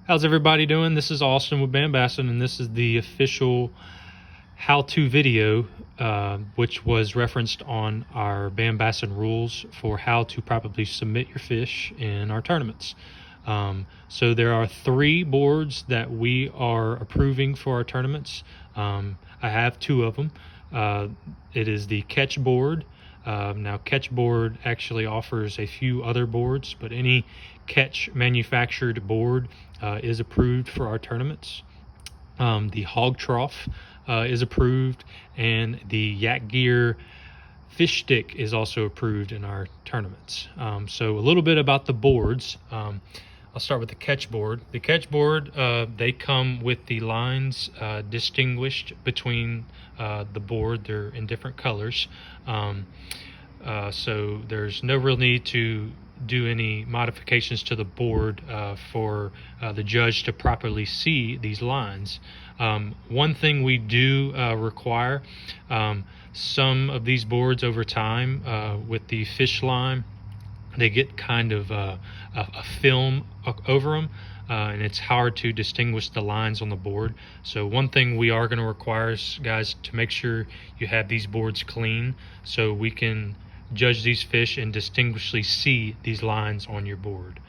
How's everybody doing? This is Austin with Bassin, and this is the official how-to video, which was referenced on our Bassin rules for how to properly submit your fish in our tournaments. So there are 3 boards that we are approving for our tournaments. I have 2 of them. It is the catch board. Now, catch board actually offers a few other boards, but any catch manufactured board is approved for our tournaments. The hog trough is approved, and the Yak Gear fish stick is also approved in our tournaments. So a little bit about the boards. I'll start with the catch board. The catch board, they come with the lines distinguished between the board. They're in different colors. So there's no real need to do any modifications to the board for the judge to properly see these lines. One thing we do require, some of these boards over time with the fish line, they get kind of a film over them, and it's hard to distinguish the lines on the board. So one thing we are going to require is, guys, to make sure you have these boards clean so we can judge these fish and distinguishly see these lines on your board.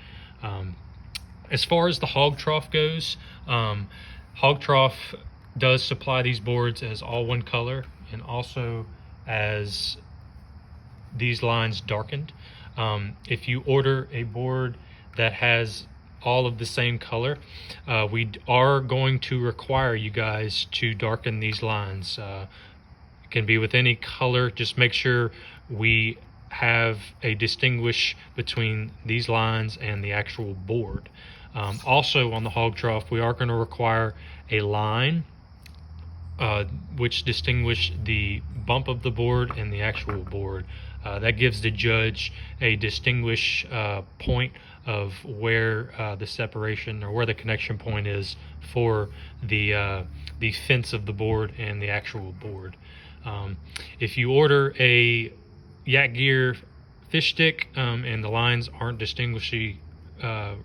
As far as the hog trough goes, hog trough does supply these boards as all one color and also as these lines darkened. If you order a board that has all of the same color, we are going to require you guys to darken these lines. It can be with any color. Just make sure we have a distinguish between these lines and the actual board. Also on the hog trough, we are going to require a line which distinguish the bump of the board and the actual board. That gives the judge a distinguish point of where the separation or where the connection point is for the fence of the board and the actual board. If you order a Yak Gear fish stick and the lines aren't distinguishly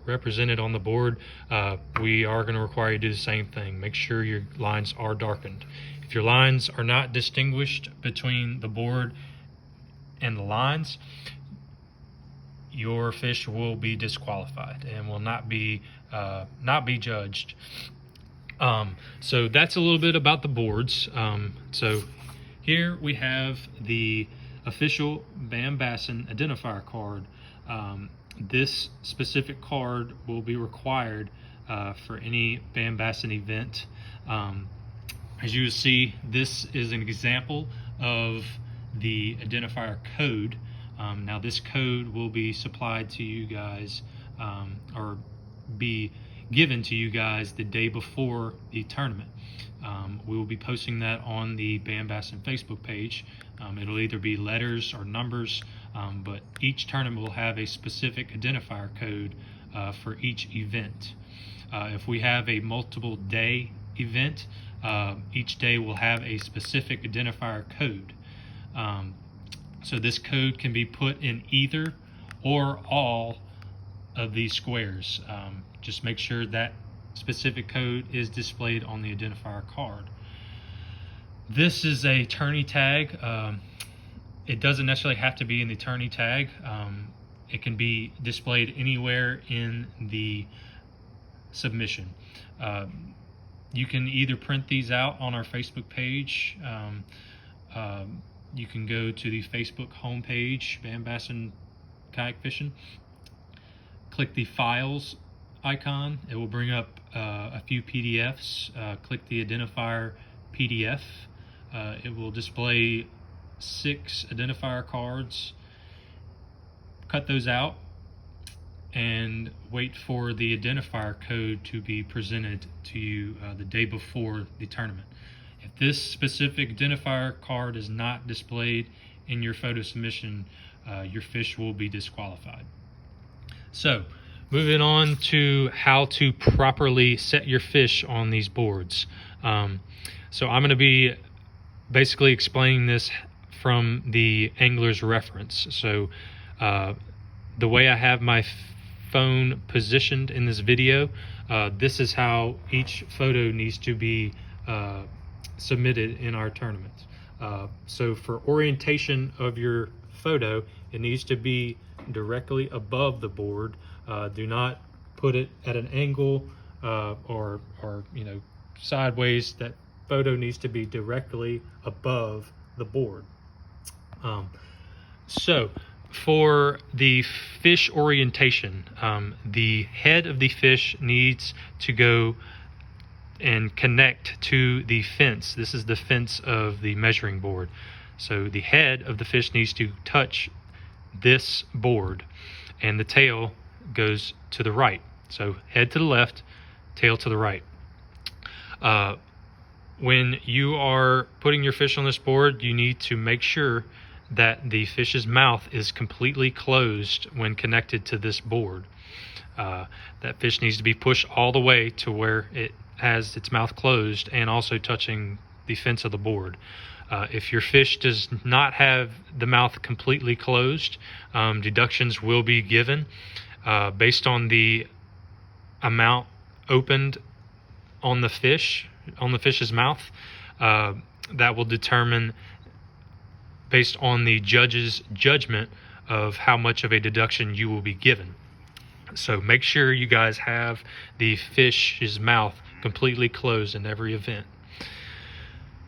represented on the board, we are going to require you to do the same thing. Make sure your lines are darkened. If your lines are not distinguished between the board and the lines, your fish will be disqualified and will not be judged. So that's a little bit about the boards. So here we have the official Bassin identifier card. This specific card will be required for any Bassin event. As you see, this is an example of the identifier code. Now this code will be supplied to you guys or be given to you guys the day before the tournament. We will be posting that on the Bassin Facebook page. It'll either be letters or numbers, but each tournament will have a specific identifier code for each event. If we have a multiple day event, each day will have a specific identifier code. So this code can be put in either or all of these squares. Just make sure that specific code is displayed on the identifier card. This is a tourney tag. It doesn't necessarily have to be in the tourney tag. It can be displayed anywhere in the submission. You can either print these out on our Facebook page. You can go to the Facebook homepage, Bassin Kayak Fishing. Click the files icon. It will bring up a few PDFs. Click the identifier PDF. It will display 6 identifier cards. Cut those out and wait for the identifier code to be presented to you the day before the tournament. If this specific identifier card is not displayed in your photo submission, your fish will be disqualified. So, moving on to how to properly set your fish on these boards. So I'm going to be basically explaining this from the angler's reference. So the way I have my phone positioned in this video, this is how each photo needs to be submitted in our tournaments. So for orientation of your photo, it needs to be directly above the board. Do not put it at an angle or sideways. That photo needs to be directly above the board. So for the fish orientation, the head of the fish needs to go and connect to the fence. This is the fence of the measuring board. So the head of the fish needs to touch this board, and the tail goes to the right. So head to the left, tail to the right. When you are putting your fish on this board, you need to make sure that the fish's mouth is completely closed when connected to this board. That fish needs to be pushed all the way to where it has its mouth closed and also touching the fence of the board. If your fish does not have the mouth completely closed, deductions will be given based on the amount opened on the fish's mouth. That will determine, based on the judge's judgment, of how much of a deduction you will be given. So make sure you guys have the fish's mouth completely closed in every event.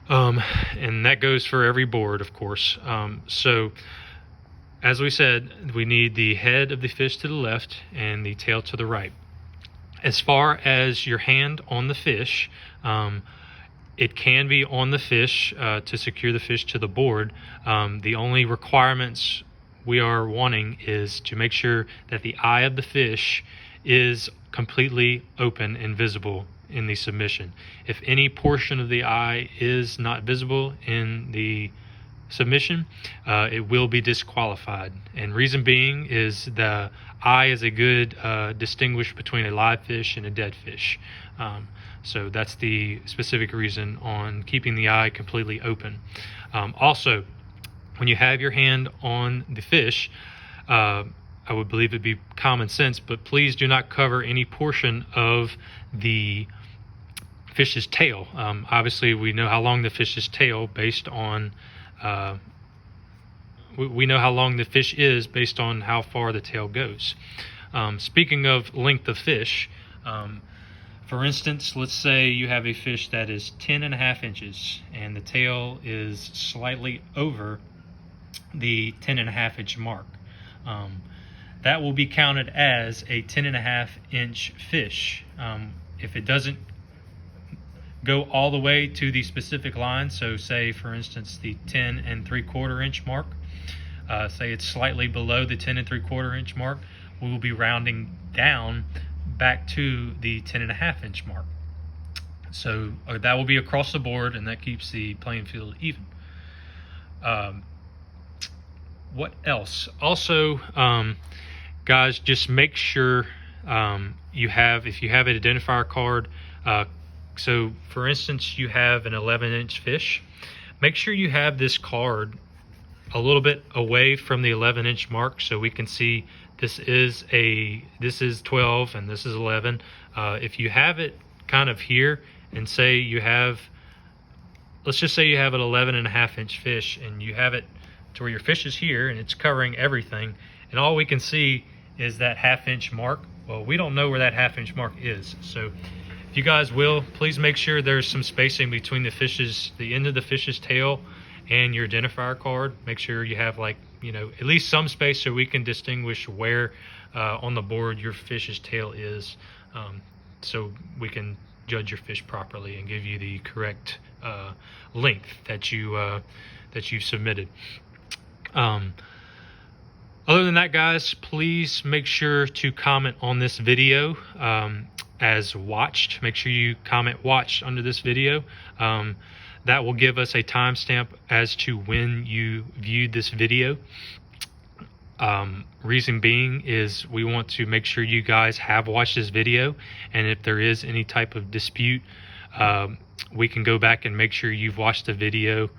And that goes for every board, of course. So as we said, we need the head of the fish to the left and the tail to the right. As far as your hand on the fish, it can be on the fish to secure the fish to the board. The only requirements we are wanting is to make sure that the eye of the fish is completely open and visible in the submission. If any portion of the eye is not visible in the submission, it will be disqualified. And reason being is the eye is a good distinguish between a live fish and a dead fish. So that's the specific reason on keeping the eye completely open. Also, when you have your hand on the fish, I would believe it'd be common sense, but please do not cover any portion of the fish's tail. Obviously, we know how long the fish's tail based on we know how long the fish is based on how far the tail goes. Speaking of length of fish, for instance, let's say you have a fish that is 10.5 inches and the tail is slightly over the 10.5 inch mark. That will be counted as a 10.5 inch fish. If it doesn't go all the way to the specific line, so say for instance the 10 3/4 inch mark, say it's slightly below the 10 3/4 inch mark, we will be rounding down back to the 10.5 inch mark. So that will be across the board, and that keeps the playing field even. What else? Also, guys, just make sure if you have an identifier card, so for instance you have an 11 inch fish, make sure you have this card a little bit away from the 11 inch mark so we can see this is 12 and this is 11. If you have it kind of here, and say you have, let's just say you have an 11.5 inch fish and you have it to where your fish is here and it's covering everything, and all we can see is that 1/2 inch mark. Well, we don't know where that 1/2 inch mark is. So if you guys will, please make sure there's some spacing between the end of the fish's tail and your identifier card. Make sure you have at least some space so we can distinguish where on the board your fish's tail is, so we can judge your fish properly and give you the correct length that you submitted. Other than that, guys, please make sure to comment on this video as watched. Make sure you comment watched under this video. That will give us a timestamp as to when you viewed this video. Reason being is we want to make sure you guys have watched this video, and if there is any type of dispute, we can go back and make sure you've watched the video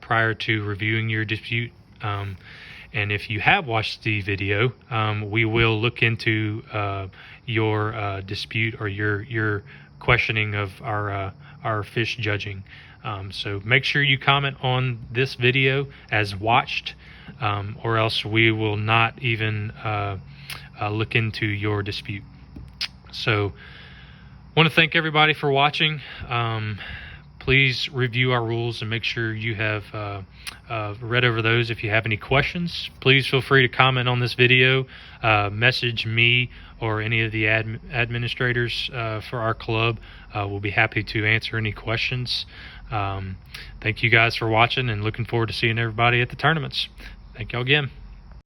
prior to reviewing your dispute. And if you have watched the video, we will look into your dispute or your questioning of our fish judging. So make sure you comment on this video as watched, or else we will not even look into your dispute. So I want to thank everybody for watching. Please review our rules and make sure you have read over those. If you have any questions, please feel free to comment on this video, message me or any of the administrators for our club. We'll be happy to answer any questions. Thank you guys for watching, and looking forward to seeing everybody at the tournaments. Thank y'all again.